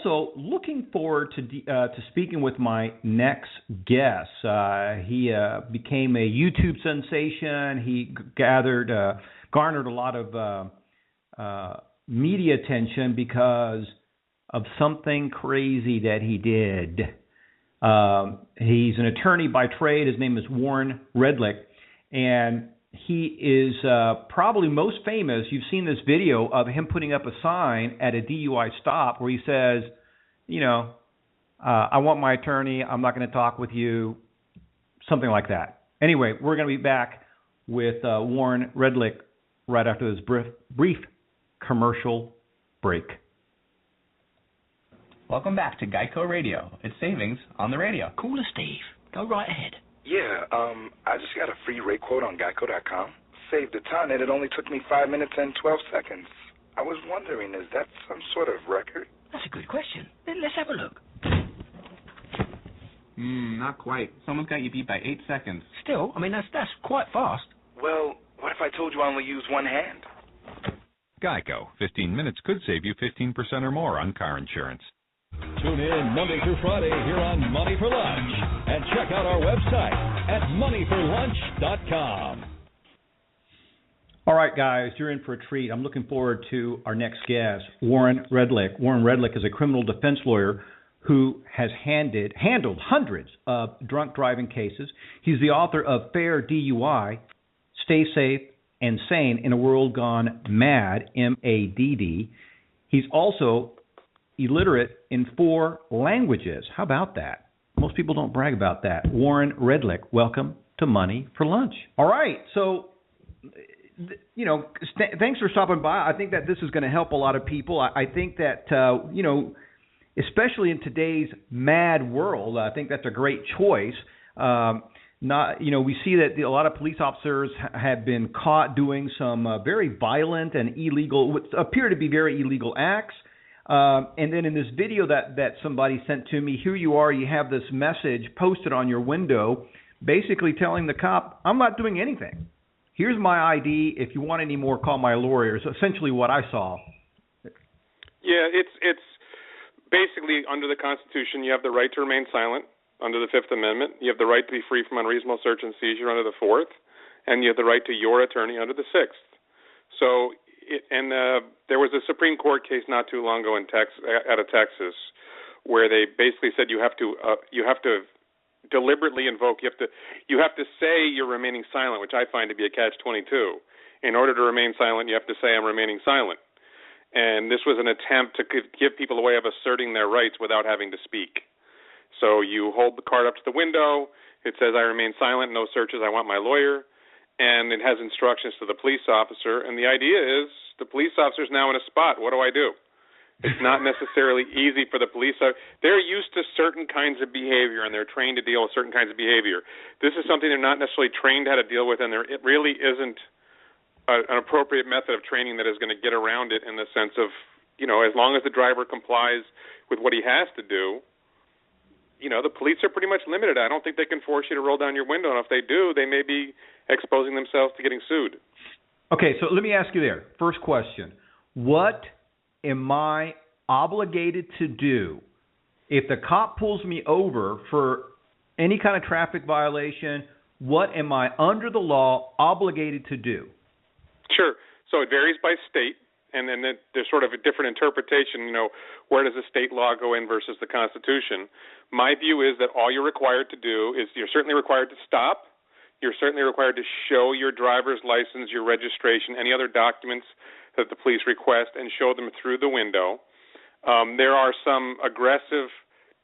also looking forward to speaking with my next guest. He became a YouTube sensation. He garnered a lot of media attention because of something crazy that he did. He's an attorney by trade. His name is Warren Redlich, and he is probably most famous. You've seen this video of him putting up a sign at a DUI stop where he says, I want my attorney. I'm not going to talk with you, something like that. Anyway, we're going to be back with Warren Redlich right after this brief commercial break. Welcome back to Geico Radio. It's savings on the radio. Call us, Steve. Go right ahead. Yeah, I just got a free rate quote on Geico.com. Saved a ton, and it only took me 5 minutes and 12 seconds. I was wondering, is that some sort of record? That's a good question. Let's have a look. Not quite. Someone's got you beat by 8 seconds. Still, that's quite fast. Well, what if I told you I only use one hand? Geico. 15 minutes could save you 15% or more on car insurance. Tune in Monday through Friday here on Money for Lunch. And check out our website at moneyforlunch.com. All right, guys, you're in for a treat. I'm looking forward to our next guest, Warren Redlich. Warren Redlich is a criminal defense lawyer who has handled hundreds of drunk driving cases. He's the author of Fair DUI, Stay Safe and Sane in a World Gone Mad, MADD. He's also illiterate in 4 languages. How about that? Most people don't brag about that. Warren Redlich, welcome to Money for Lunch. All right, so, thanks for stopping by. I think that this is going to help a lot of people. I think that, especially in today's mad world, I think that's a great choice. We see that a lot of police officers have been caught doing some very violent and illegal, what appear to be very illegal acts. And then in this video that somebody sent to me, here you are, you have this message posted on your window basically telling the cop, I'm not doing anything. Here's my ID. If you want any more, call my lawyer. It's essentially what I saw. Yeah, it's basically under the Constitution, you have the right to remain silent under the Fifth Amendment. You have the right to be free from unreasonable search and seizure under the Fourth. And you have the right to your attorney under the Sixth. So there was a Supreme Court case not too long ago out of Texas, where they basically said you have to deliberately invoke. You have to say you're remaining silent, which I find to be a catch-22. In order to remain silent, you have to say I'm remaining silent. And this was an attempt to give people a way of asserting their rights without having to speak. So you hold the card up to the window. It says I remain silent, no searches. I want my lawyer. And it has instructions to the police officer, and the idea is the police officer is now in a spot. What do I do? It's not necessarily easy for the police. They're used to certain kinds of behavior, and they're trained to deal with certain kinds of behavior. This is something they're not necessarily trained how to deal with, and it really isn't an appropriate method of training that is going to get around it in the sense of, as long as the driver complies with what he has to do, the police are pretty much limited. I don't think they can force you to roll down your window, and if they do, they may be exposing themselves to getting sued. Okay, so let me ask you there. First question. What am I obligated to do if the cop pulls me over for any kind of traffic violation? What am I, under the law, obligated to do? Sure. So it varies by state, and then there's sort of a different interpretation, where does the state law go in versus the Constitution? My view is that all you're required to do is you're certainly required to stop. You're certainly required to show your driver's license, your registration, any other documents that the police request, and show them through the window. There are some aggressive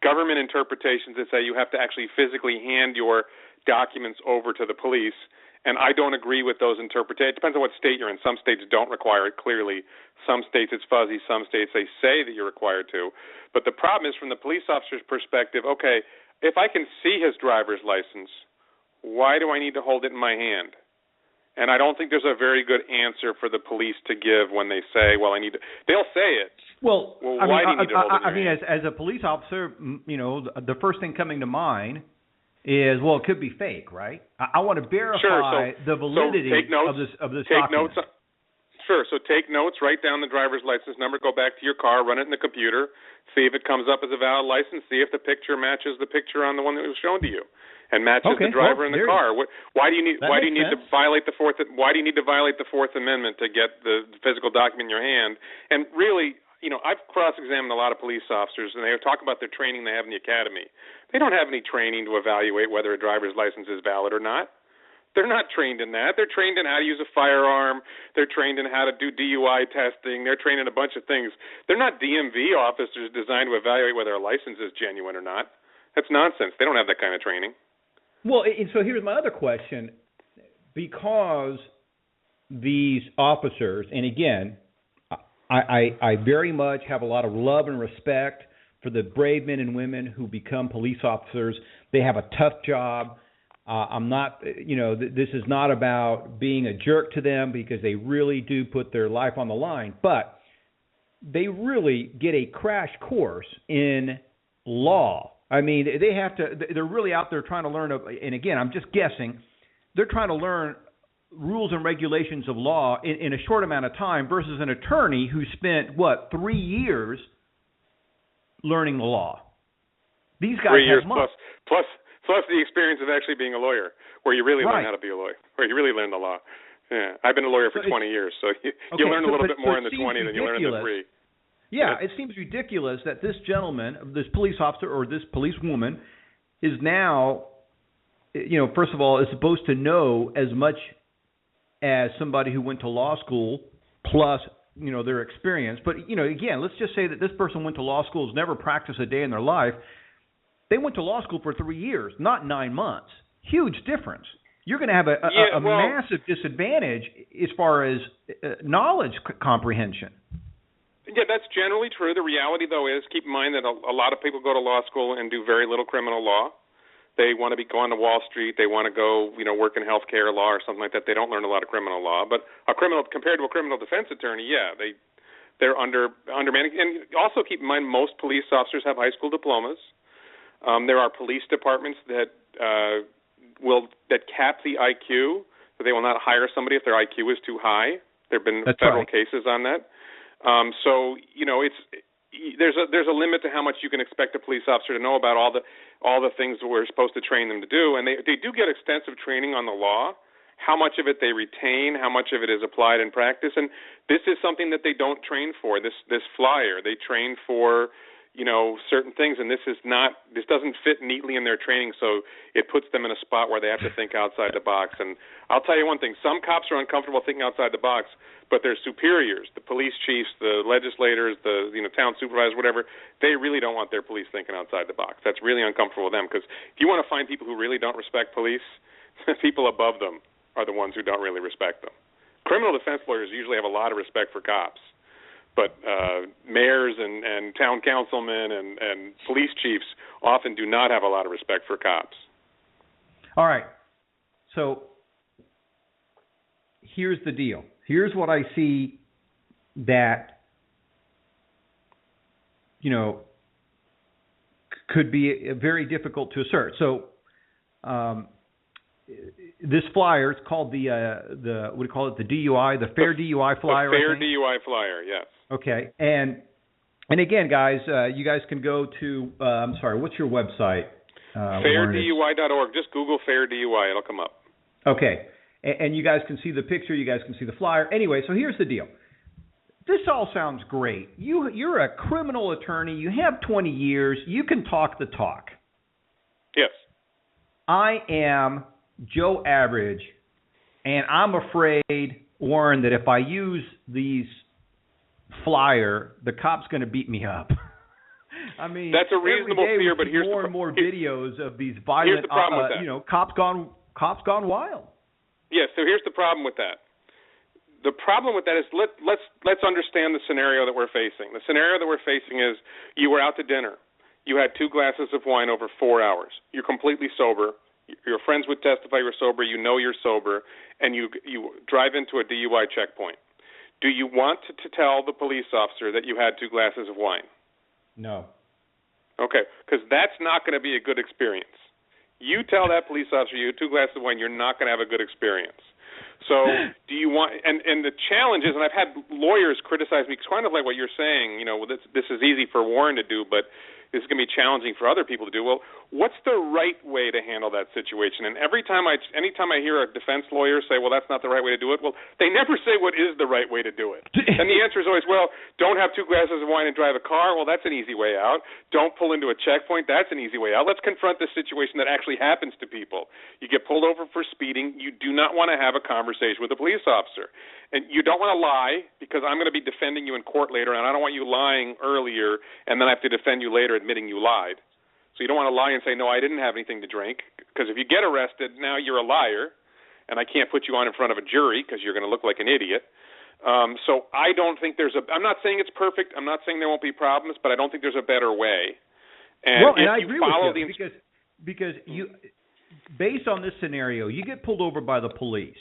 government interpretations that say you have to actually physically hand your documents over to the police, and I don't agree with those interpretations. It depends on what state you're in. Some states don't require it clearly. Some states it's fuzzy. Some states they say that you're required to. But the problem is, from the police officer's perspective, okay, if I can see his driver's license, why do I need to hold it in my hand? And I don't think there's a very good answer for the police to give when they say, well, I need to. They'll say it. Well, why do you need to hold it in your hand? as a police officer, the first thing coming to mind is, well, it could be fake, right? I want to verify the validity of this document. Sure. So take notes, write down the driver's license number, go back to your car, run it in the computer, see if it comes up as a valid license, see if the picture matches the picture on the one that was shown to you, and matches the driver in the car. Why do you need to violate the Fourth Amendment to get the physical document in your hand? And really, I've cross-examined a lot of police officers, and they talk about their training they have in the academy. They don't have any training to evaluate whether a driver's license is valid or not. They're not trained in that. They're trained in how to use a firearm. They're trained in how to do DUI testing. They're trained in a bunch of things. They're not DMV officers designed to evaluate whether a license is genuine or not. That's nonsense. They don't have that kind of training. Well, and so here's my other question. Because these officers, and again, I very much have a lot of love and respect for the brave men and women who become police officers. They have a tough job. I'm not, this is not about being a jerk to them because they really do put their life on the line. But they really get a crash course in law. I mean, they're really out there trying to learn, and again, I'm just guessing, they're trying to learn rules and regulations of law in a short amount of time versus an attorney who spent, 3 years learning the law. These guys 3 years have months. Plus the experience of actually being a lawyer, where you really learn how to be a lawyer, where you really learn the law. Yeah, I've been a lawyer for 20 years, so you learn a little bit more in the 20 than you learn in the 3. Yeah, it seems ridiculous that this gentleman, this police officer or this policewoman is now, first of all, is supposed to know as much as somebody who went to law school plus, their experience. But, again, let's just say that this person went to law school, has never practiced a day in their life. They went to law school for 3 years, not 9 months. Huge difference. You're going to have a massive disadvantage as far as knowledge comprehension. Yeah, that's generally true. The reality, though, is keep in mind that a lot of people go to law school and do very little criminal law. They want to be going to Wall Street. They want to go, work in healthcare law or something like that. They don't learn a lot of criminal law. But compared to a criminal defense attorney, they're undermanaged. And also keep in mind most police officers have high school diplomas. There are police departments that cap the IQ, that they will not hire somebody if their IQ is too high. There have been federal cases on that. There's a limit to how much you can expect a police officer to know about all the things that we're supposed to train them to do, and they do get extensive training on the law. How much of it they retain, how much of it is applied in practice, and this is something that they don't train for. This flyer, they train for certain things, and this doesn't fit neatly in their training, so it puts them in a spot where they have to think outside the box. And I'll tell you one thing, some cops are uncomfortable thinking outside the box, but their superiors, the police chiefs, the legislators, the town supervisors, whatever, they really don't want their police thinking outside the box. That's really uncomfortable with them, because if you want to find people who really don't respect police, people above them are the ones who don't really respect them. Criminal defense lawyers usually have a lot of respect for cops. But mayors and town councilmen and police chiefs often do not have a lot of respect for cops. All right. So here's the deal. Here's what I see that, could be very difficult to assert. So this flyer, it's called the what do you call it? The DUI, the Fair DUI flyer. The Fair DUI flyer, yes. Okay, and again, guys, you guys can go to I'm sorry, what's your website? FairDUI.org. Just Google Fair DUI, it'll come up. Okay, and you guys can see the picture, you guys can see the flyer. Anyway, so here's the deal. This all sounds great. You're a criminal attorney. You have 20 years. You can talk the talk. Yes. I am Joe Average, and I'm afraid, Warren, that if I use these flyer, the cop's going to beat me up. I mean, that's a reasonable fear, but here's more and more videos of these violent, cops gone wild. Yes, so here's the problem with that. The problem with that is let's understand the scenario that we're facing. The scenario that we're facing is you were out to dinner. You had 2 glasses of wine over 4 hours. You're completely sober. Your friends would testify you're sober. You're sober, and you drive into a DUI checkpoint. Do you want to tell the police officer that you had 2 glasses of wine? No. Okay, because that's not going to be a good experience. You tell that police officer you had 2 glasses of wine, you're not going to have a good experience. So do you want – and the challenge is, and I've had lawyers criticize me, kind of like what you're saying, well, this is easy for Warren to do, but this is going to be challenging for other people to do. Well, what's the right way to handle that situation? And anytime I hear a defense lawyer say, well, that's not the right way to do it, well, they never say what is the right way to do it. And the answer is always, well, don't have 2 glasses of wine and drive a car. Well, that's an easy way out. Don't pull into a checkpoint. That's an easy way out. Let's confront the situation that actually happens to people. You get pulled over for speeding. You do not want to have a conversation with a police officer. And you don't want to lie, because I'm going to be defending you in court later, and I don't want you lying earlier, and then I have to defend you later admitting you lied. So you don't want to lie and say, no, I didn't have anything to drink, because if you get arrested, now you're a liar, and I can't put you on in front of a jury because you're going to look like an idiot. So I don't think I'm not saying it's perfect. I'm not saying there won't be problems, but I don't think there's a better way. And and I agree with you, because you, based on this scenario, you get pulled over by the police.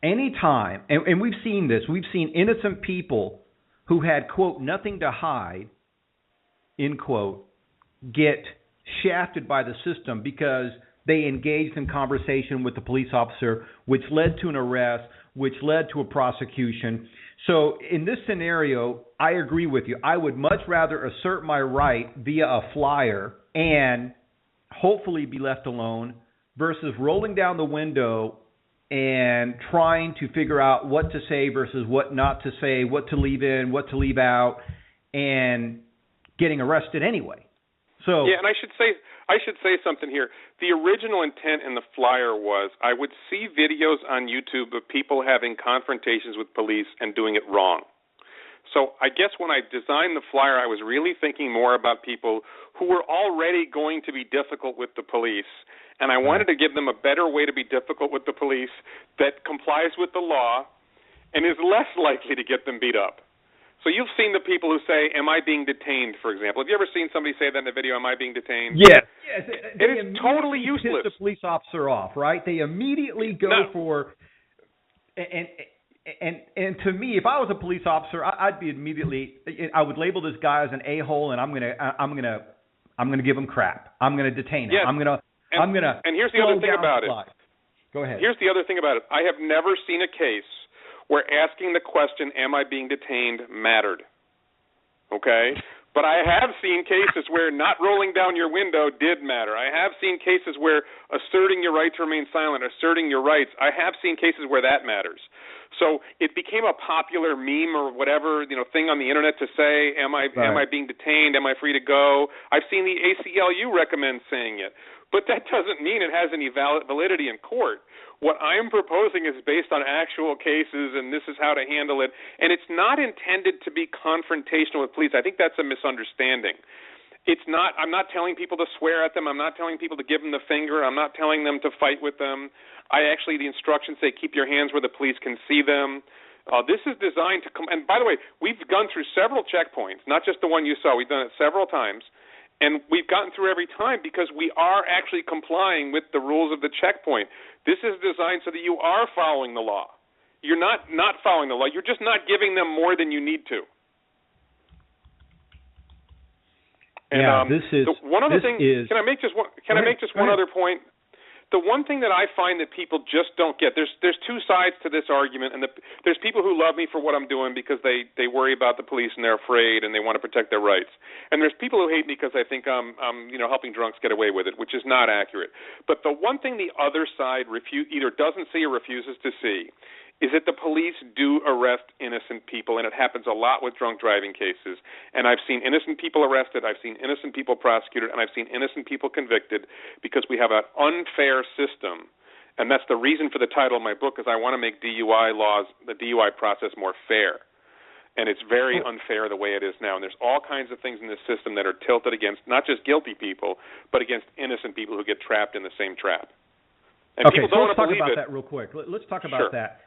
Anytime, and we've seen this, we've seen innocent people who had, quote, nothing to hide, end quote, get shafted by the system because they engaged in conversation with the police officer, which led to an arrest, which led to a prosecution. So in this scenario, I agree with you. I would much rather assert my right via a flyer and hopefully be left alone versus rolling down the window and trying to figure out what to say versus what not to say, what to leave in, what to leave out, and getting arrested anyway. So yeah, and I should say something here. The original intent in the flyer was I would see videos on YouTube of people having confrontations with police and doing it wrong. So I guess when I designed the flyer, I was really thinking more about people who were already going to be difficult with the police, and I wanted to give them a better way to be difficult with the police that complies with the law and is less likely to get them beat up. So you've seen the people who say, am I being detained, for example. Have you ever seen somebody say that in the video, am I being detained? Yes. It is totally useless. Piss the police officer off, right? They immediately go for and to me, if I was a police officer, I'd be I would label this guy as an a-hole, and I'm gonna give him crap. I'm gonna detain him. Yes. And here's the other thing about it. Go ahead. Here's the other thing about it. I have never seen a case where asking the question, am I being detained, mattered. Okay? But I have seen cases where not rolling down your window did matter. I have seen cases where asserting your right to remain silent, asserting your rights, I have seen cases where that matters. So it became a popular meme or whatever, thing on the internet to say, am I being detained? Am I free to go? I've seen the ACLU recommend saying it. But that doesn't mean it has any validity in court. What I'm proposing is based on actual cases, and this is how to handle it. And it's not intended to be confrontational with police. I think that's a misunderstanding. I'm not telling people to swear at them. I'm not telling people to give them the finger. I'm not telling them to fight with them. The instructions say keep your hands where the police can see them. This is designed to come. And by the way, we've gone through several checkpoints, not just the one you saw. We've done it several times. And we've gotten through every time because we are actually complying with the rules of the checkpoint. This is designed so that you are following the law. You're not following the law. You're just not giving them more than you need to. And, this is one other thing. Can I make just one other point? The one thing that I find that people just don't get, there's two sides to this argument, and there's people who love me for what I'm doing because they worry about the police and they're afraid and they want to protect their rights. And there's people who hate me because they think I'm helping drunks get away with it, which is not accurate. But the one thing the other side either doesn't see or refuses to see is that the police do arrest innocent people, and it happens a lot with drunk driving cases. And I've seen innocent people arrested, I've seen innocent people prosecuted, and I've seen innocent people convicted because we have an unfair system. And that's the reason for the title of my book, is I want to make DUI laws, the DUI process, more fair. And it's very unfair the way it is now. And there's all kinds of things in this system that are tilted against not just guilty people, but against innocent people who get trapped in the same trap. And okay, so let's talk about that real quick. Let's talk about that.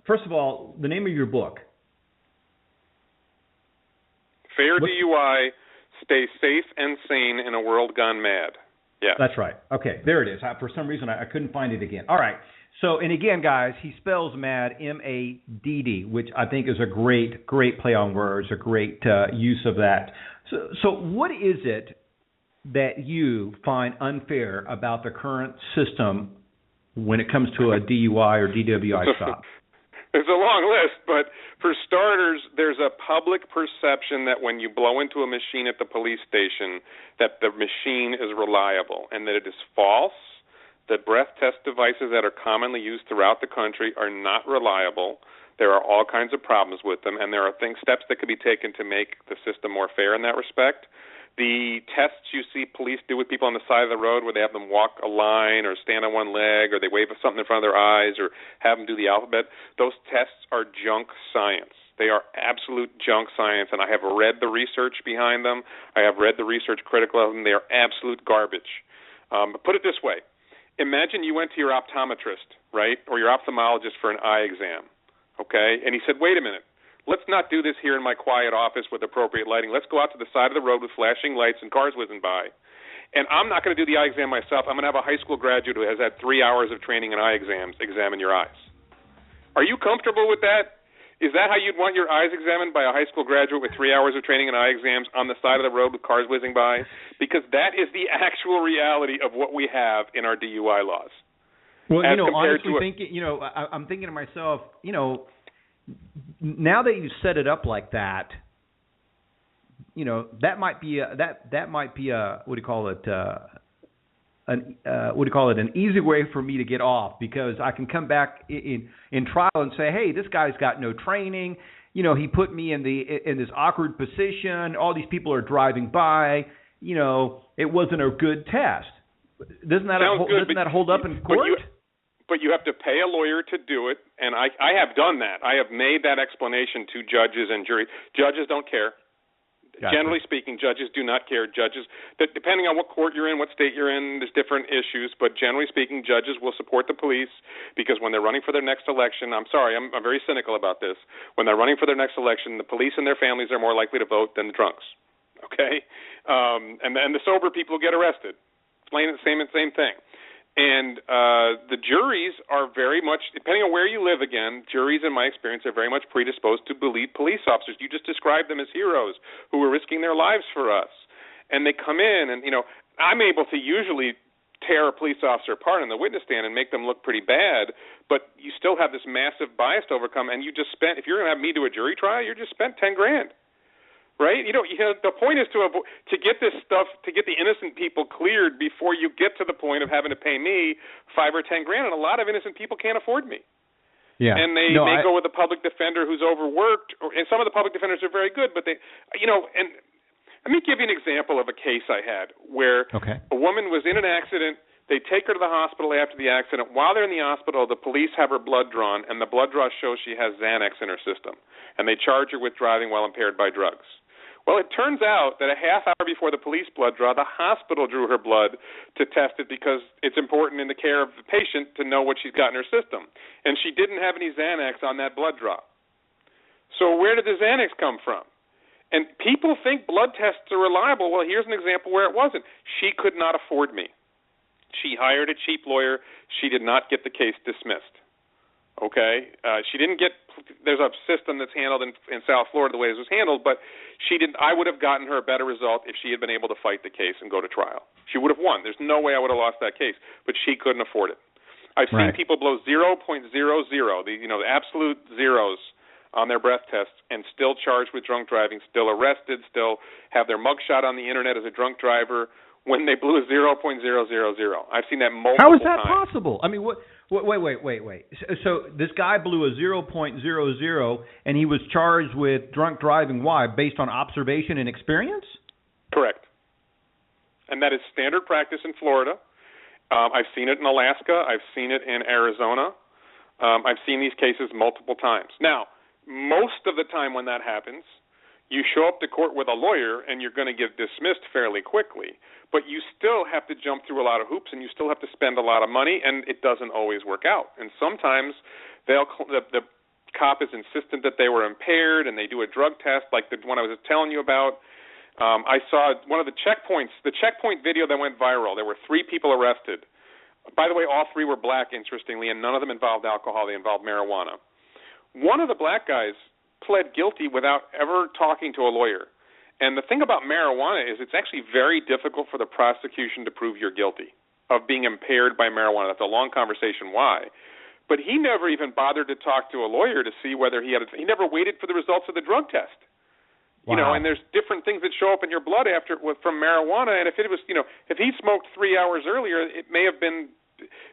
First of all, the name of your book. Fair DUI, Stay Safe and Sane in a World Gone Mad. Yeah. That's right. Okay, there it is. For some reason, I couldn't find it again. All right. So, and again, guys, he spells MAD, M-A-D-D, which I think is a great play on words, a great use of that. So what is it that you find unfair about the current system when it comes to a DUI or DWI stop? It's a long list, but for starters, there's a public perception that when you blow into a machine at the police station, that the machine is reliable, and that it is false. The breath test devices that are commonly used throughout the country are not reliable. There are all kinds of problems with them, and there are steps that could be taken to make the system more fair in that respect. The tests you see police do with people on the side of the road where they have them walk a line or stand on one leg or they wave something in front of their eyes or have them do the alphabet, those tests are junk science. They are absolute junk science, and I have read the research behind them. I have read the research critical of them. They are absolute garbage. But put it this way. Imagine you went to your optometrist, right, or your ophthalmologist for an eye exam, okay, and he said, wait a minute. Let's not do this here in my quiet office with appropriate lighting. Let's go out to the side of the road with flashing lights and cars whizzing by. And I'm not going to do the eye exam myself. I'm going to have a high school graduate who has had 3 hours of training in eye exams examine your eyes. Are you comfortable with that? Is that how you'd want your eyes examined by a high school graduate with 3 hours of training in eye exams on the side of the road with cars whizzing by? Because that is the actual reality of what we have in our DUI laws. Well, honestly thinking, I'm thinking to myself, now that you set it up like that, that might be an easy way for me to get off, because I can come back in trial and say, hey, this guy's got no training. He put me in this awkward position. All these people are driving by. It wasn't a good test. Doesn't that hold up in court? But you have to pay a lawyer to do it, and I have done that. I have made that explanation to judges and jury. Judges don't care. Gotcha. Generally speaking, judges do not care. Judges, depending on what court you're in, what state you're in, there's different issues, but generally speaking, judges will support the police because when they're running for their next election, I'm very cynical about this. When they're running for their next election, the police and their families are more likely to vote than the drunks, okay? And the sober people get arrested. Plain and same thing. And the juries are very much, depending on where you live again, juries in my experience are very much predisposed to believe police officers. You just described them as heroes who were risking their lives for us. And they come in and, I'm able to usually tear a police officer apart in the witness stand and make them look pretty bad, but you still have this massive bias to overcome, and you just spent, if you're going to have me do a jury trial, you just spent $10,000. Right? The point is to get this stuff, to get the innocent people cleared before you get to the point of having to pay me $5,000 or $10,000, and a lot of innocent people can't afford me. Yeah. And they may go with a public defender who's overworked, and some of the public defenders are very good, but they, and let me give you an example of a case I had where a woman was in an accident. They take her to the hospital after the accident. While they're in the hospital, the police have her blood drawn, and the blood draw shows she has Xanax in her system, and they charge her with driving while impaired by drugs. Well, it turns out that a half hour before the police blood draw, the hospital drew her blood to test it because it's important in the care of the patient to know what she's got in her system. And she didn't have any Xanax on that blood draw. So where did the Xanax come from? And people think blood tests are reliable. Well, here's an example where it wasn't. She could not afford me. She hired a cheap lawyer. She did not get the case dismissed. Okay? She didn't get – there's a system that's handled in South Florida the way it was handled, but she didn't. I would have gotten her a better result if she had been able to fight the case and go to trial. She would have won. There's no way I would have lost that case, but she couldn't afford it. I've seen people blow 0.00, the absolute zeros on their breath tests and still charged with drunk driving, still arrested, still have their mugshot on the internet as a drunk driver when they blew 0.000. I've seen that multiple times. How is that possible? I mean, what? Wait. So this guy blew a 0.00, and he was charged with drunk driving. Why? Based on observation and experience? Correct. And that is standard practice in Florida. I've seen it in Alaska. I've seen it in Arizona. I've seen these cases multiple times. Now, most of the time when that happens, you show up to court with a lawyer and you're going to get dismissed fairly quickly. But you still have to jump through a lot of hoops and you still have to spend a lot of money, and it doesn't always work out. And sometimes the cop is insistent that they were impaired and they do a drug test like the one I was telling you about. I saw one of the checkpoints, the checkpoint video that went viral. There were 3 people arrested. By the way, all 3 were black, interestingly, and none of them involved alcohol. They involved marijuana. One of the black guys pled guilty without ever talking to a lawyer. And the thing about marijuana is it's actually very difficult for the prosecution to prove you're guilty. of being impaired by marijuana. That's a long conversation why. But he never even bothered to talk to a lawyer to see whether he never waited for the results of the drug test. Wow. You know, and there's different things that show up in your blood from marijuana, and if it was, if he smoked 3 hours earlier, it may have been,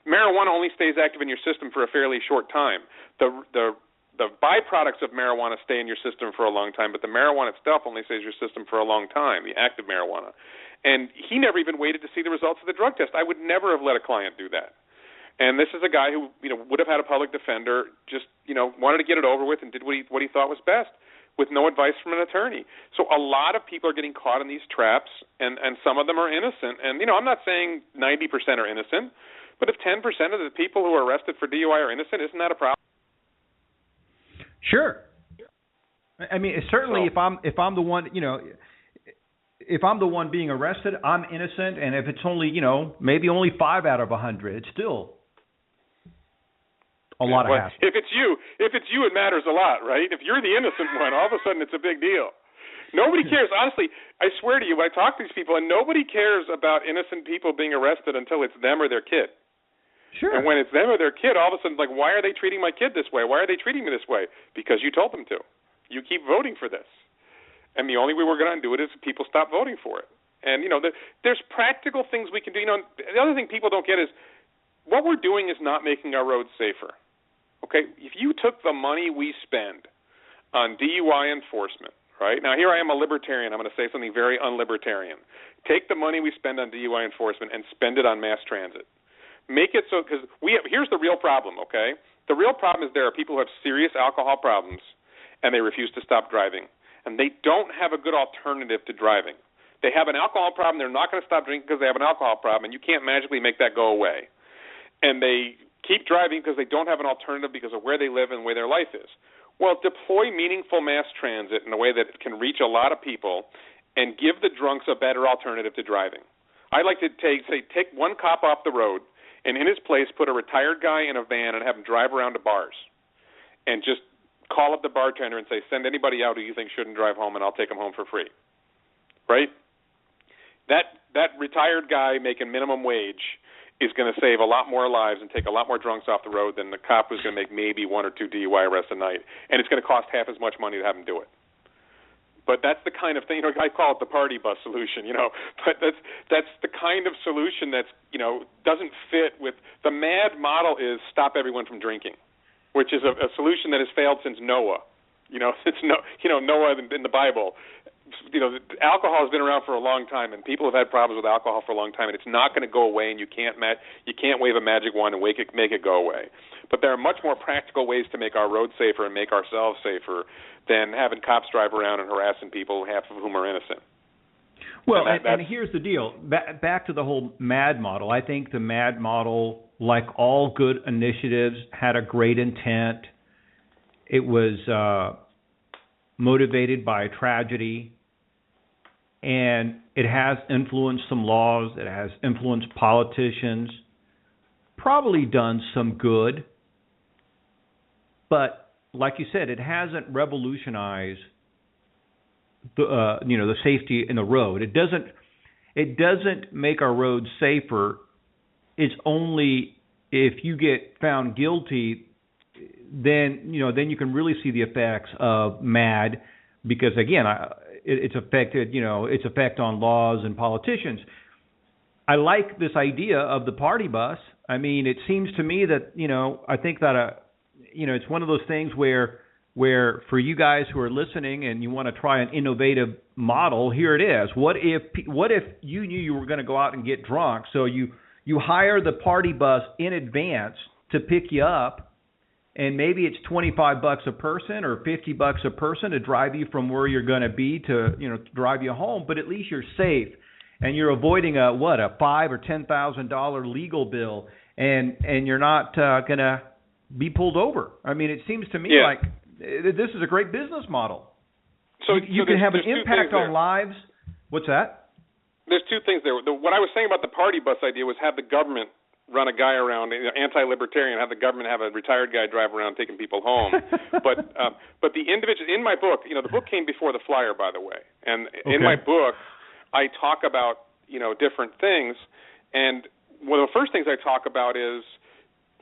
marijuana only stays active in your system for a fairly short time. The byproducts of marijuana stay in your system for a long time, but the marijuana itself only stays in your system for a long time, the active marijuana. And he never even waited to see the results of the drug test. I would never have let a client do that. And this is a guy who, would have had a public defender, just, wanted to get it over with and did what he thought was best with no advice from an attorney. So a lot of people are getting caught in these traps, and some of them are innocent. And, I'm not saying 90% are innocent, but if 10% of the people who are arrested for DUI are innocent, isn't that a problem? Sure. I mean, certainly if I'm the one, if I'm the one being arrested, I'm innocent, and if it's only, maybe only 5 out of 100, it's still a lot of hassle. If it's you, it matters a lot, right? If you're the innocent one, all of a sudden it's a big deal. Nobody cares. Honestly, I swear to you, I talk to these people, and nobody cares about innocent people being arrested until it's them or their kid. Sure. And when it's them or their kid, all of a sudden, like, why are they treating my kid this way? Why are they treating me this way? Because you told them to. You keep voting for this. And the only way we're going to undo it is if people stop voting for it. And, there's practical things we can do. The other thing people don't get is what we're doing is not making our roads safer. Okay, if you took the money we spend on DUI enforcement, right? Now, here I am a libertarian. I'm going to say something very unlibertarian. Take the money we spend on DUI enforcement and spend it on mass transit. Make it so, because here's the real problem, okay? The real problem is there are people who have serious alcohol problems, and they refuse to stop driving. And they don't have a good alternative to driving. They have an alcohol problem. They're not going to stop drinking because they have an alcohol problem, and you can't magically make that go away. And they keep driving because they don't have an alternative because of where they live and where their life is. Well, deploy meaningful mass transit in a way that it can reach a lot of people and give the drunks a better alternative to driving. I'd like to take one cop off the road and in his place put a retired guy in a van and have him drive around to bars and just call up the bartender and say, send anybody out who you think shouldn't drive home and I'll take them home for free. Right? That retired guy making minimum wage is going to save a lot more lives and take a lot more drunks off the road than the cop who's going to make maybe 1 or 2 DUI arrests a night. And it's going to cost half as much money to have him do it. But that's the kind of thing, I call it the party bus solution, but that's the kind of solution that's, doesn't fit with, the MAD model is stop everyone from drinking, which is a solution that has failed since Noah, since Noah in the Bible. Alcohol has been around for a long time, and people have had problems with alcohol for a long time, and it's not going to go away, and you can't wave a magic wand and make it go away. But there are much more practical ways to make our roads safer and make ourselves safer than having cops drive around and harassing people, half of whom are innocent. Well, and here's the deal. Back to the whole MAD model. I think the MAD model, like all good initiatives, had a great intent. It was motivated by a tragedy, and it has influenced some laws. It has influenced politicians, probably done some good, but like you said, it hasn't revolutionized the safety in the road. It doesn't make our roads safer. It's only if you get found guilty, then you can really see the effects of MAD, because again, its effect on laws and politicians. I like this idea of the party bus. I mean, it seems to me that I think that it's one of those things where for you guys who are listening and you want to try an innovative model, here it is. What if you knew you were going to go out and get drunk, so you hire the party bus in advance to pick you up, and maybe it's $25 a person or $50 a person to drive you from where you're going to be to drive you home, but at least you're safe and you're avoiding a $5,000 or $10,000 legal bill, and you're not going to be pulled over. I mean, it seems to me like this is a great business model. So you can have an impact on lives. What's that? There's two things there. What I was saying about the party bus idea was have the government run a guy around, anti-libertarian, have the government have a retired guy drive around taking people home. But the individual, in my book, the book came before the flyer, by the way. And in my book, I talk about, different things. And one of the first things I talk about is,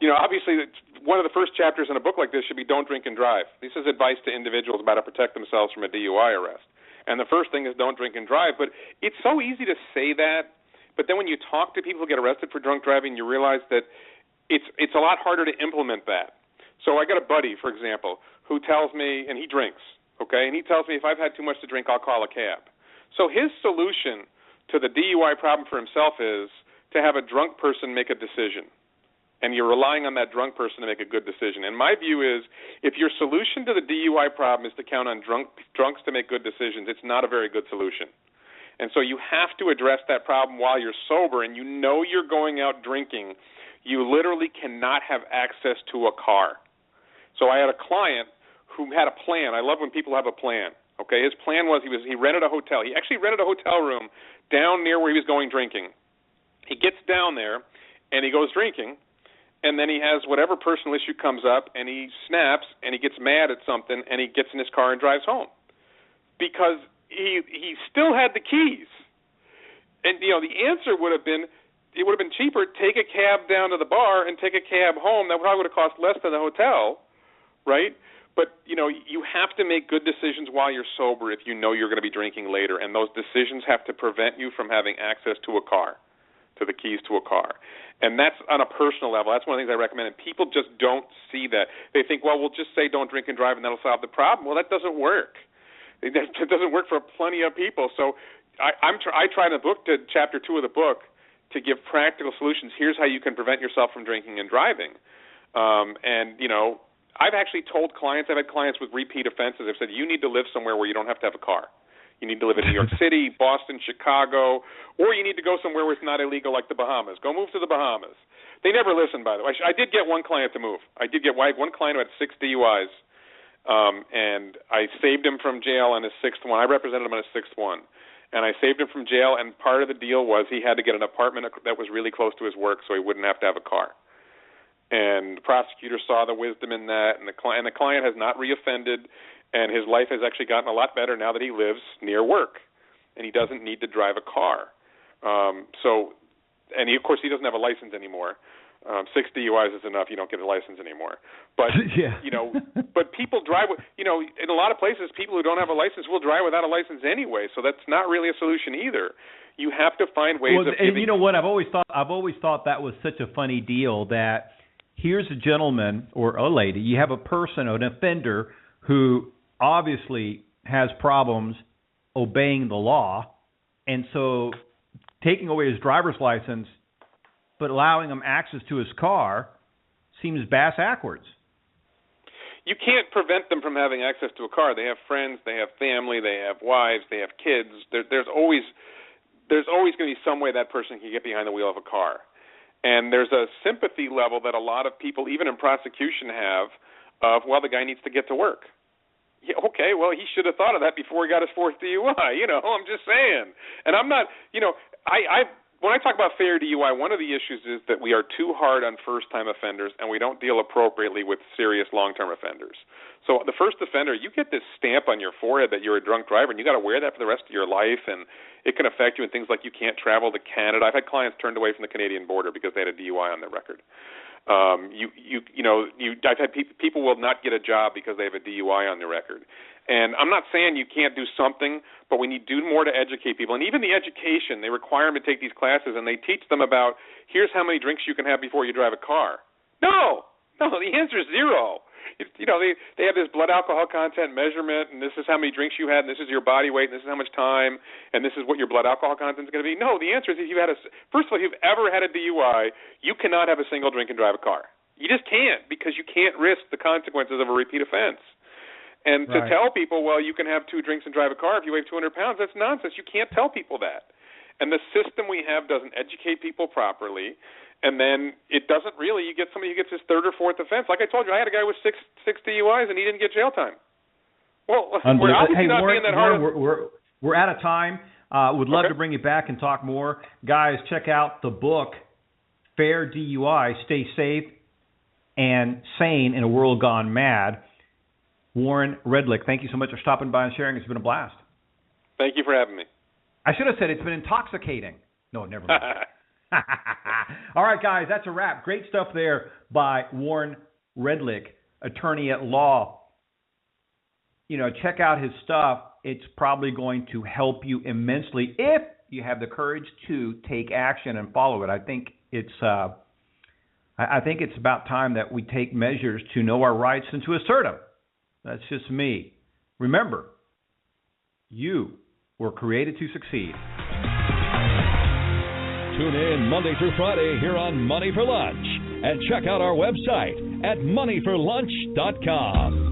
obviously one of the first chapters in a book like this should be don't drink and drive. This is advice to individuals about how to protect themselves from a DUI arrest. And the first thing is don't drink and drive. But it's so easy to say that, but then when you talk to people who get arrested for drunk driving, you realize that it's a lot harder to implement that. So I got a buddy, for example, who tells me, and he drinks, okay, and he tells me if I've had too much to drink, I'll call a cab. So his solution to the DUI problem for himself is to have a drunk person make a decision. And you're relying on that drunk person to make a good decision. And my view is if your solution to the DUI problem is to count on drunks to make good decisions, it's not a very good solution. And so you have to address that problem while you're sober and you know you're going out drinking. You literally cannot have access to a car. So I had a client who had a plan. I love when people have a plan. Okay, his plan was he rented a hotel. He actually rented a hotel room down near where he was going drinking. He gets down there and he goes drinking, and then he has whatever personal issue comes up, and he snaps and he gets mad at something, and he gets in his car and drives home because he still had the keys. And the answer would have been, it would have been cheaper. Take a cab down to the bar and take a cab home. That probably would have cost less than the hotel. Right? But, you have to make good decisions while you're sober if you know you're going to be drinking later, and those decisions have to prevent you from having access to a car, to the keys to a car. And that's on a personal level. That's one of the things I recommend, and people just don't see that. They think, well, we'll just say don't drink and drive, and that'll solve the problem. Well, that doesn't work. It doesn't work for plenty of people. So I try in the book, chapter 2 of the book, to give practical solutions. Here's how you can prevent yourself from drinking and driving. I've actually told clients, I've had clients with repeat offenses, I've said, you need to live somewhere where you don't have to have a car. You need to live in New York City, Boston, Chicago, or you need to go somewhere where it's not illegal like the Bahamas. Go move to the Bahamas. They never listen, by the way. I did get one client to move. I did get one client who had 6 DUIs, and I saved him from jail on his 6th one. I represented him on his 6th one. And I saved him from jail, and part of the deal was he had to get an apartment that was really close to his work so he wouldn't have to have a car. And the prosecutor saw the wisdom in that, and the client has not reoffended, and his life has actually gotten a lot better now that he lives near work, and he doesn't need to drive a car. Of course, he doesn't have a license anymore. 6 DUIs is enough. You don't get a license anymore. But, yeah. But people drive, in a lot of places, people who don't have a license will drive without a license anyway, so that's not really a solution either. You have to find ways of giving... And you know what? I've always thought that was such a funny deal that here's a gentleman or a lady, you have a person, an offender, who obviously has problems obeying the law, and so taking away his driver's license but allowing him access to his car seems bass-backwards. You can't prevent them from having access to a car. They have friends, they have family, they have wives, they have kids. There's always going to be some way that person can get behind the wheel of a car. And there's a sympathy level that a lot of people, even in prosecution, have of, well, the guy needs to get to work. Yeah, okay, well, he should have thought of that before he got his 4th DUI. I'm just saying. And I'm not, when I talk about fair DUI, one of the issues is that we are too hard on first-time offenders, and we don't deal appropriately with serious long-term offenders. So the first offender, you get this stamp on your forehead that you're a drunk driver, and you got to wear that for the rest of your life, and it can affect you in things like you can't travel to Canada. I've had clients turned away from the Canadian border because they had a DUI on their record. I've had people will not get a job because they have a DUI on their record. And I'm not saying you can't do something, but we need to do more to educate people. And even the education, they require them to take these classes, and they teach them about, here's how many drinks you can have before you drive a car. No, the answer is 0. They have this blood alcohol content measurement, and this is how many drinks you had, and this is your body weight, and this is how much time, and this is what your blood alcohol content is going to be. No, the answer is if first of all, if you've ever had a DUI, you cannot have a single drink and drive a car. You just can't, because you can't risk the consequences of a repeat offense. And to tell people, well, you can have 2 drinks and drive a car if you weigh 200 pounds, that's nonsense. You can't tell people that. And the system we have doesn't educate people properly. And then it doesn't really, you get somebody who gets his 3rd or 4th offense. Like I told you, I had a guy with six DUIs, and he didn't get jail time. Well, we're obviously not being that hard. We're out of time. Would love to bring you back and talk more. Guys, check out the book, Fair DUI, Stay Safe and Sane in a World Gone Mad. Warren Redlich, thank you so much for stopping by and sharing. It's been a blast. Thank you for having me. I should have said it's been intoxicating. No, never mind. All right, guys, that's a wrap. Great stuff there by Warren Redlich, attorney at law. Check out his stuff. It's probably going to help you immensely if you have the courage to take action and follow it. I think it's about time that we take measures to know our rights and to assert them. That's just me. Remember, you were created to succeed. Tune in Monday through Friday here on Money for Lunch and check out our website at moneyforlunch.com.